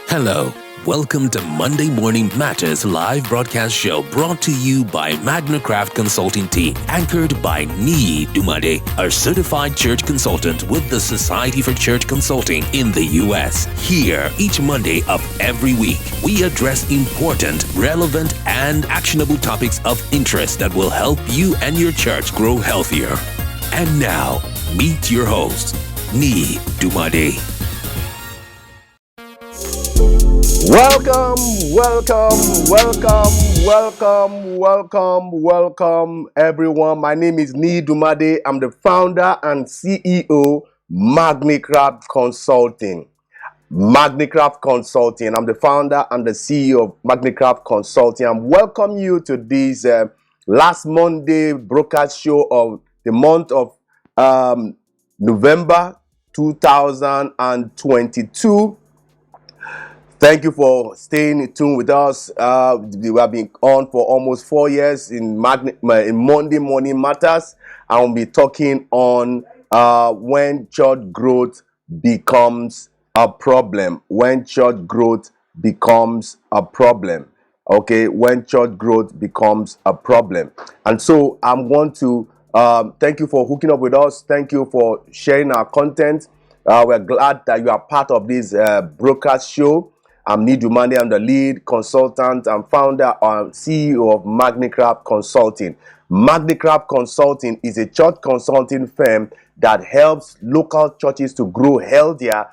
Hello, welcome to Monday Morning Matters live broadcast show brought to you by Magnicraft Consulting Team, anchored by Niyi Dunmade, a certified church consultant with the Society for Church Consulting in the U.S. Here, each Monday of every week, we address important, relevant, and actionable topics of interest that will help you and your church grow healthier. And now, meet your host, Niyi Dunmade. Welcome, everyone. My name is Niyi Dunmade. I'm the founder and CEO, Magnicraft Consulting. Magnicraft Consulting. I'm the founder and the CEO of Magnicraft Consulting. I welcome you to this last Monday broadcast show of the month of November 2022. Thank you for staying tuned with us. We have been on for almost 4 years in Monday Morning Matters. I will be talking on when church growth becomes a problem. When church growth becomes a problem. Okay, when church growth becomes a problem. And so I'm going to thank you for hooking up with us. Thank you for sharing our content. We're glad that you are part of this broadcast show. I'm Niyi Dunmade. I'm the lead consultant and founder and CEO of Magnicraft Consulting. Magnicraft Consulting is a church consulting firm that helps local churches to grow healthier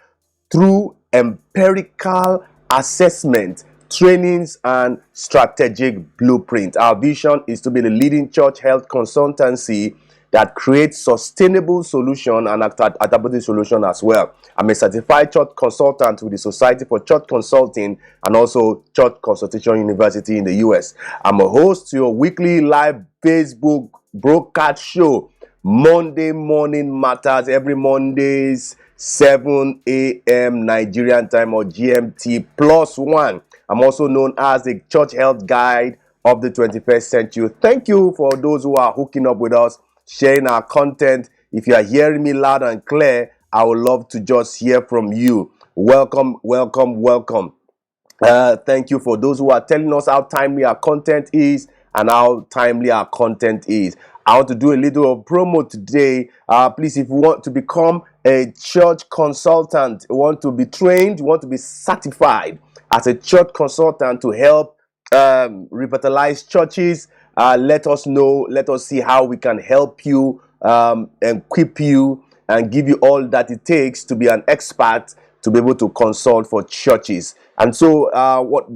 through empirical assessment, trainings, and strategic blueprint. Our vision is to be the leading church health consultancy that creates sustainable solution and adaptable solution as well. I'm a certified church consultant with the Society for Church Consulting and also Church Consultation University in the US. I'm a host to your weekly live Facebook broadcast show, Monday Morning Matters, every Mondays, 7 a.m. Nigerian time or GMT +1. I'm also known as the Church Health Guide of the 21st century. Thank you for those who are hooking up with us, sharing our content. If you are hearing me loud and clear, I would love to just hear from you. Welcome. Thank you for those who are telling us how timely our content is and how timely our content is. I want to do a little of promo today. Please, if you want to become a church consultant, you want to be trained, you want to be certified as a church consultant to help revitalize churches, let us know. Let us see how we can help you, equip you, and give you all that it takes to be an expert to be able to consult for churches. And so,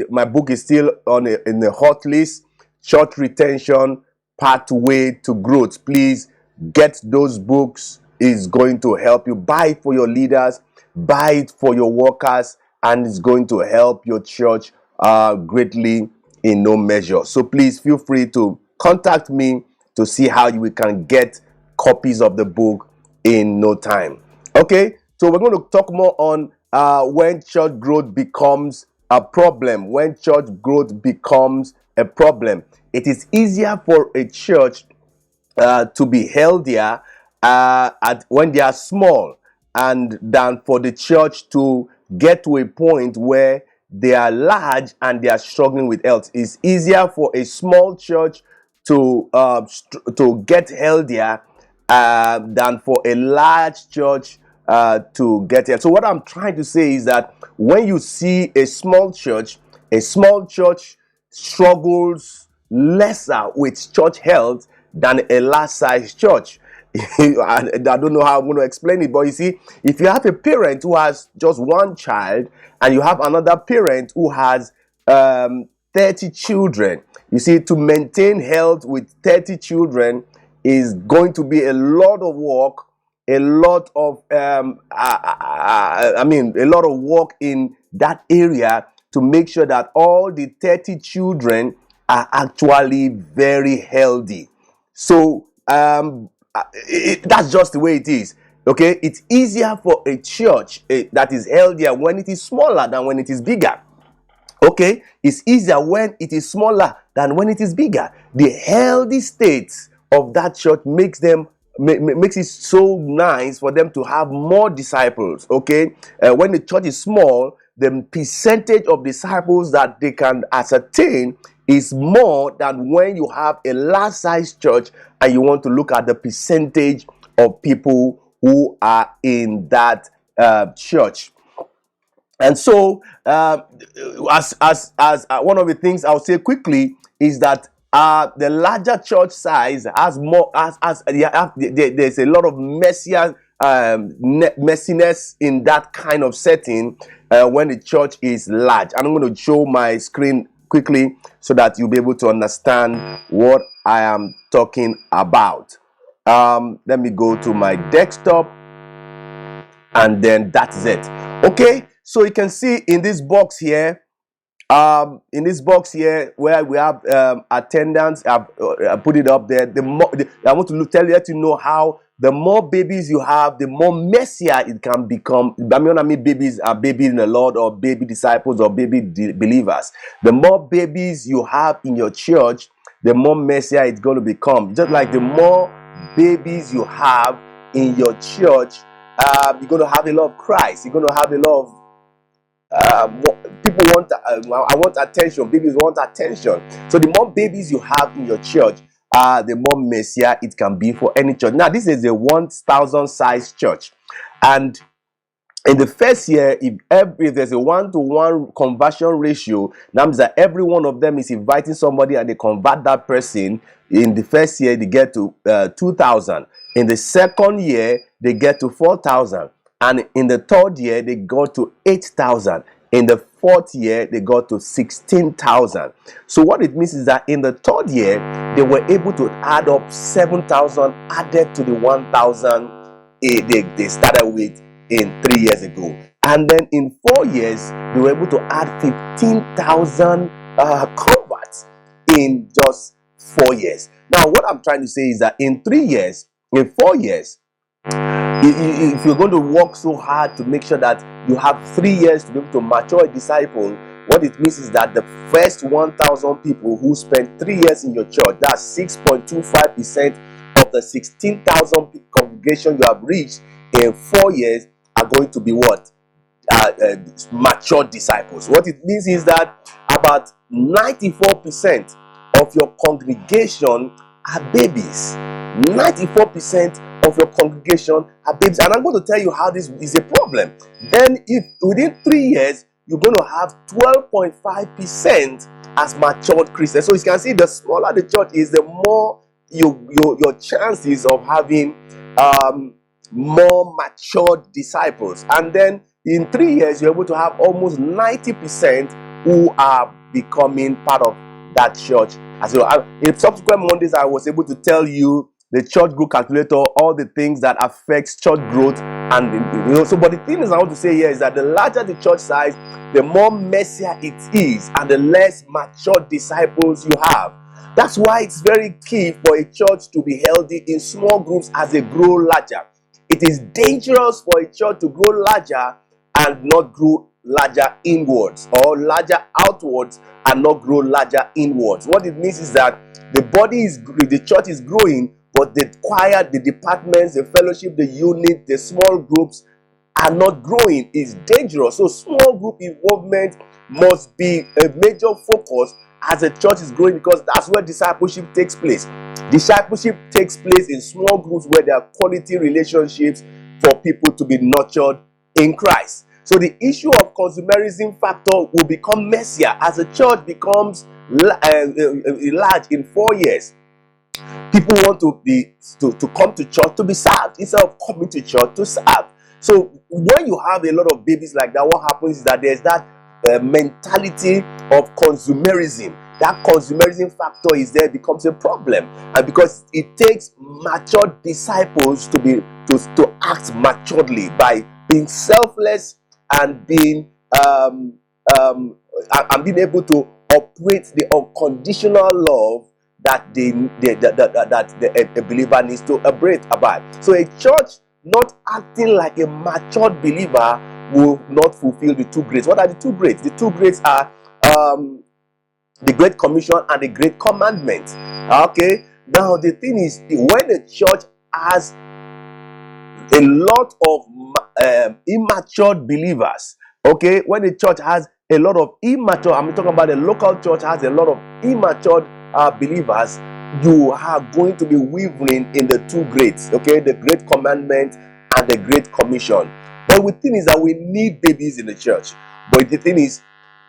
my book is still in the hot list. Church Retention: Pathway to Growth. Please get those books. It's going to help you. Buy it for your leaders. Buy it for your workers, and it's going to help your church greatly in no measure. So please feel free to contact me to see how we can get copies of the book in no time. Okay, so we're going to talk more on when church growth becomes a problem. When church growth becomes a problem. It is easier for a church to be healthier when they are small, and than for the church to get to a point where they are large and they are struggling with health. It's easier for a small church to get healthier than for a large church to get here. So what I'm trying to say is that when you see a small church struggles lesser with church health than a large size church. I don't know how I'm going to explain it, but you see, if you have a parent who has just one child and you have another parent who has 30 children, you see, to maintain health with 30 children is going to be a lot of work, a lot of a lot of work in that area to make sure that all the 30 children are actually very healthy. So that's just the way it is. Okay, it's easier for a church that is healthier when it is smaller than when it is bigger. Okay, it's easier when it is smaller than when it is bigger. The healthy states of that church makes it so nice for them to have more disciples. Okay, when the church is small, the percentage of disciples that they can ascertain is more than when you have a large size church and you want to look at the percentage of people who are in that church. And so, as one of the things I'll say quickly is that the larger church size has more, there's a lot of messiness in that kind of setting when the church is large. And I'm going to show my screen quickly so that you'll be able to understand what I am talking about. Let me go to my desktop, and then that's it. Okay, so you can see in this box here, where we have attendance, I put it up there. I want to let you know how the more babies you have, the more messier it can become. I mean babies are baby in the Lord, or baby disciples, or baby believers. The more babies you have in your church, the more messier it's going to become. Just like the more babies you have in your church, you're going to have a lot of Christ. You're going to have a lot of people want. I want attention. Babies want attention. So the more babies you have in your church, the more messier it can be for any church. Now, this is a 1,000 size church, and in the first year, if there's a 1-to-1 conversion ratio, that means that every one of them is inviting somebody and they convert that person. In the first year, they get to 2,000. In the second year, they get to 4,000. And in the third year, they go to 8,000. In the fourth year, they got to 16,000. So what it means is that in the third year, they were able to add up 7,000 added to the 1,000 they started with in 3 years ago. And then in 4 years, they were able to add 15,000 converts in just 4 years. Now, what I'm trying to say is that in 4 years, if you're going to work so hard to make sure that you have 3 years to be able to mature a disciple, what it means is that the first 1,000 people who spend 3 years in your church, that's 6.25% of the 16,000 congregation you have reached in 4 years, are going to be what? Mature disciples. What it means is that about 94% of your congregation are babies. 94% of your congregation are babies. And I'm going to tell you how this is a problem. Then if within 3 years, you're going to have 12.5% as matured Christians. So you can see, the smaller the church is, the more your chances of having more matured disciples. And then in 3 years, you're able to have almost 90% who are becoming part of that church as well. In subsequent Mondays, I was able to tell you the church growth calculator, all the things that affects church growth. And so, but the thing is, I want to say here is that the larger the church size, the more messier it is, and the less mature disciples you have. That's why it's very key for a church to be healthy in small groups as they grow larger. It is dangerous for a church to grow larger and not grow larger inwards, or larger outwards and not grow larger inwards. What it means is that the church is growing, but the choir, the departments, the fellowship, the unit, the small groups are not growing. Is dangerous. So small group involvement must be a major focus as a church is growing, because that's where discipleship takes place. Discipleship takes place in small groups where there are quality relationships, for people to be nurtured in Christ. So the issue of consumerism factor will become messier as the church becomes large in 4 years. People want to come to church to be served instead of coming to church to serve. So when you have a lot of babies like that, what happens is that there's that mentality of consumerism. That consumerism factor is there, becomes a problem, and because it takes mature disciples to act maturely by being selfless and being and being able to operate the unconditional love that a believer needs to operate about. So a church not acting like a matured believer will not fulfill the two grades. What are the two grades? The two grades are the Great Commission and the Great Commandment. Okay, now the thing is, when the church has a lot of immature believers, okay, when the church has a lot of immature, I'm talking about the local church has a lot of immature believers, you are going to be wavering in the two grades, okay, the Great Commandment and the Great Commission. But the thing is that we need babies in the church. But the thing is,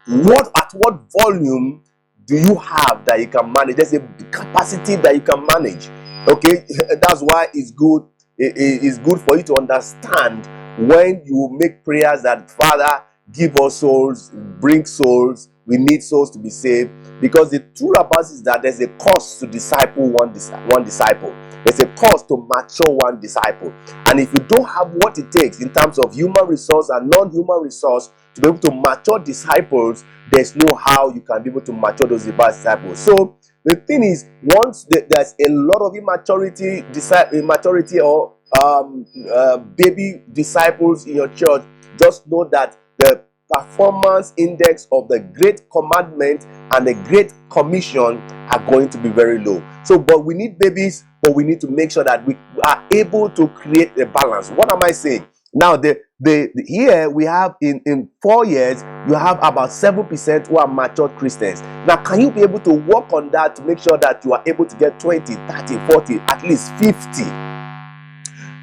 at what volume do you have that you can manage? There's a capacity that you can manage. Okay, that's why it's good. It's good for you to understand when you make prayers that, Father, give us souls, bring souls. We need souls to be saved. Because the truth about it is that there's a cost to disciple one disciple. There's a cost to mature one disciple. And if you don't have what it takes in terms of human resource and non-human resource to be able to mature disciples, there's no how you can be able to mature those disciples. So the thing is, once there's a lot of immaturity or baby disciples in your church, just know that the performance index of the Great Commandment and the Great Commission are going to be very low. So, but we need babies, but we need to make sure that we are able to create a balance. What am I saying? Now, here we have in 4 years, you have about 7% who are matured Christians. Now, can you be able to work on that to make sure that you are able to get 20, 30, 40, at least 50?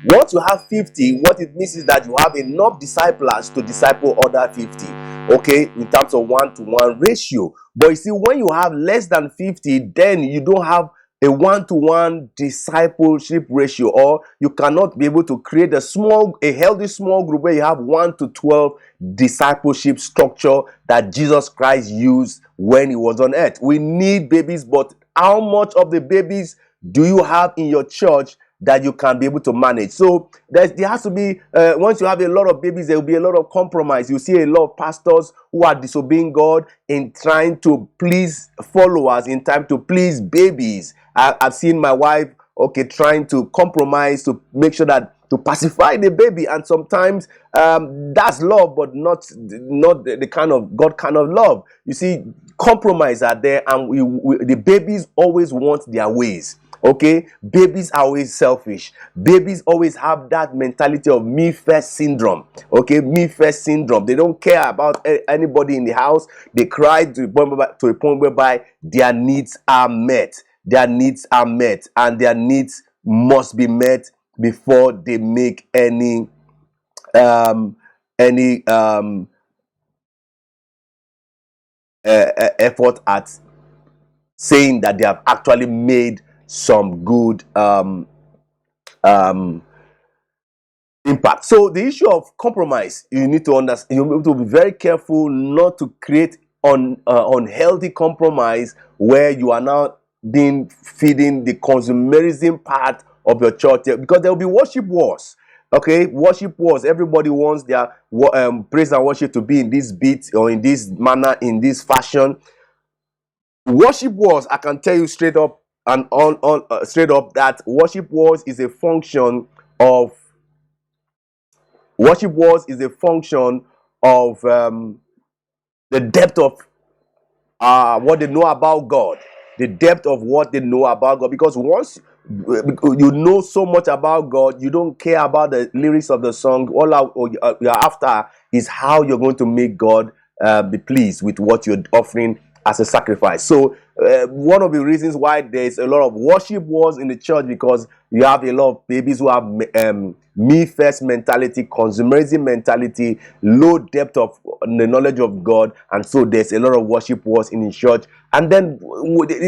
Once you have 50, what it means is that you have enough disciples to disciple other 50, okay, in terms of 1-to-1 ratio. But you see, when you have less than 50, then you don't have a 1-to-1 discipleship ratio, or you cannot be able to create a healthy small group where you have 1 to 12 discipleship structure that Jesus Christ used when he was on earth. We need babies, but how much of the babies do you have in your church that you can be able to manage? So there has to be, once you have a lot of babies, there will be a lot of compromise. You see a lot of pastors who are disobeying God in trying to please followers, in time to please babies. I've seen my wife, okay, trying to compromise to make sure that to pacify the baby, and sometimes that's love, but not the kind of God kind of love. You see, compromise are there, and the babies always want their ways. Okay, babies are always selfish. Babies always have that mentality of me first syndrome. Okay, me first syndrome. They don't care about anybody in the house. They cry to a point whereby their needs are met. Their needs are met, and their needs must be met before they make any effort at saying that they have actually made some good impact. So the issue of compromise, you need to understand, you need to be very careful not to create unhealthy compromise where you are now feeding the consumerism part of your church, because there will be worship wars. Okay, worship wars. Everybody wants their praise and worship to be in this beat or in this manner, in this fashion. Worship wars, I can tell you straight up and straight up that worship wars is a function of the depth of what they know about God, the depth of what they know about God. Because once you know so much about God, you don't care about the lyrics of the song. All you're after is how you're going to make God be pleased with what you're offering as a sacrifice. So one of the reasons why there's a lot of worship wars in the church, because you have a lot of babies who have me first mentality, consumerism mentality, low depth of the knowledge of God, and so there's a lot of worship wars in the church. And then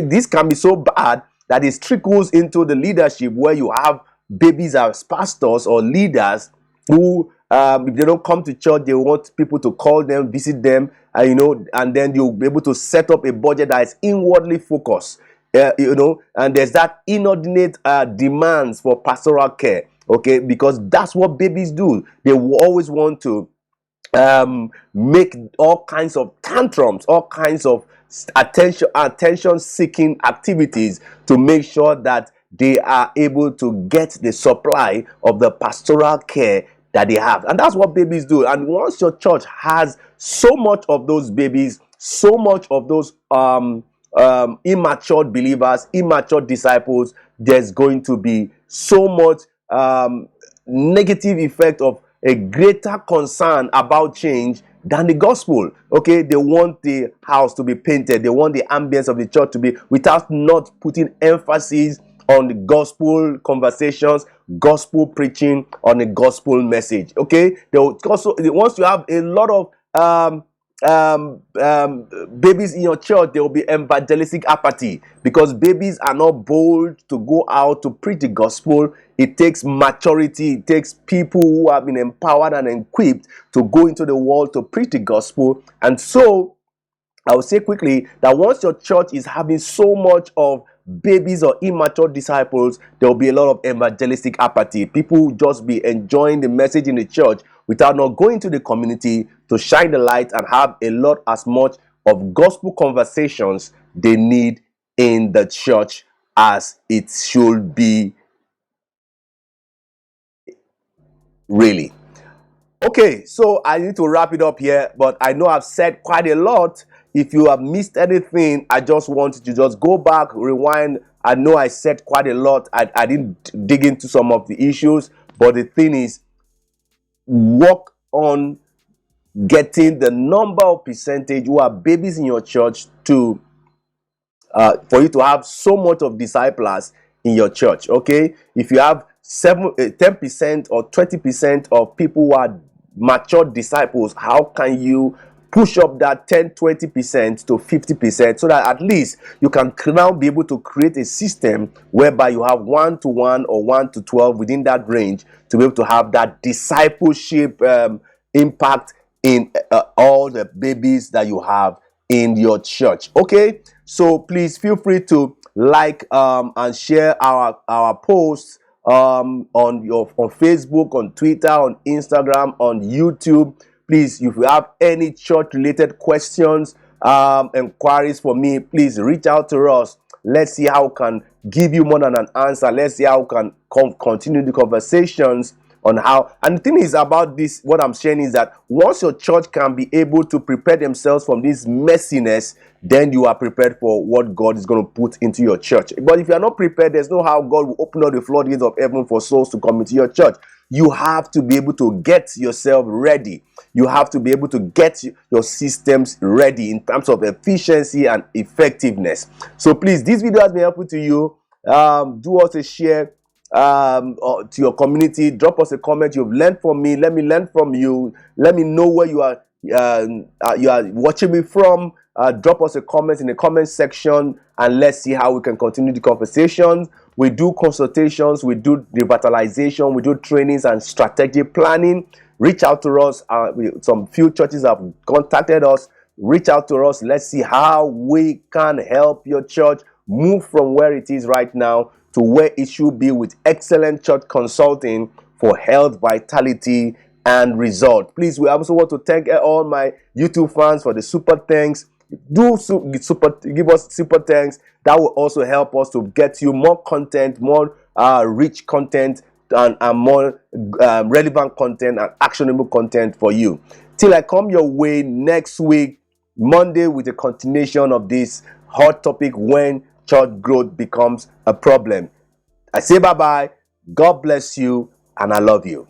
this can be so bad that it trickles into the leadership, where you have babies as pastors or leaders who, if they don't come to church, they want people to call them, visit them, and then you'll be able to set up a budget that is inwardly focused, and there's that inordinate demands for pastoral care, okay, because that's what babies do. They will always want to make all kinds of tantrums, all kinds of attention seeking activities to make sure that they are able to get the supply of the pastoral care that they have. And that's what babies do. And once your church has so much of those babies, so much of those immature believers, immature disciples, there's going to be so much negative effect of a greater concern about change than the gospel. Okay, they want the house to be painted, they want the ambience of the church to be, without not putting emphasis on the gospel conversations, gospel preaching, on the gospel message. Okay, they will also, once you have a lot of babies in your church, there will be evangelistic apathy, because babies are not bold to go out to preach the gospel. It takes maturity. It takes people who have been empowered and equipped to go into the world to preach the gospel. And so I will say quickly that once your church is having so much of babies or immature disciples, there will be a lot of evangelistic apathy. People will just be enjoying the message in the church without not going to the community to shine the light and have a lot as much of gospel conversations they need in the church as it should be, really. Okay, so I need to wrap it up here, but I know I've said quite a lot. If you have missed anything, I just want you to just go back, rewind. I know I said quite a lot. I didn't dig into some of the issues, but the thing is, work on getting the number of percentage who are babies in your church to for you to have so much of disciples in your church. Okay, if you have 10% or 20% of people who are mature disciples, how can you push up that 10-20% to 50%, so that at least you can now be able to create a system whereby you have 1-to-1 or 1-to-12 within that range, to be able to have that discipleship impact in all the babies that you have in your church. Okay, so please feel free to like and share our posts on Facebook, on Twitter, on Instagram, on YouTube. Please, if you have any church related questions, inquiries for me, please reach out to us. Let's see how we can give you more than an answer. Let's see how we can continue the conversations on how. And the thing is about this, what I'm saying is that once your church can be able to prepare themselves from this messiness, then you are prepared for what God is going to put into your church. But if you are not prepared, there's no how God will open up the floodgates of heaven for souls to come into your church. You have to be able to get yourself ready. You have to be able to get your systems ready in terms of efficiency and effectiveness. So please, this video has been helpful to you. Do us a share to your community. Drop us a comment. You've learned from me. Let me learn from you. Let me know where you are watching me from. Drop us a comment in the comment section, and let's see how we can continue the conversation. We do consultations, we do revitalization, we do trainings and strategic planning. Reach out to us. Some few churches have contacted us. Reach out to us. Let's see how we can help your church move from where it is right now to where it should be, with excellent church consulting for health, vitality, and result. Please, we also want to thank all my YouTube fans for the super thanks. Give us super thanks. That will also help us to get you more content, more rich content, and more relevant content and actionable content for you. Till I come your way next week, Monday, with a continuation of this hot topic, when church growth becomes a problem. I say bye-bye. God bless you, and I love you.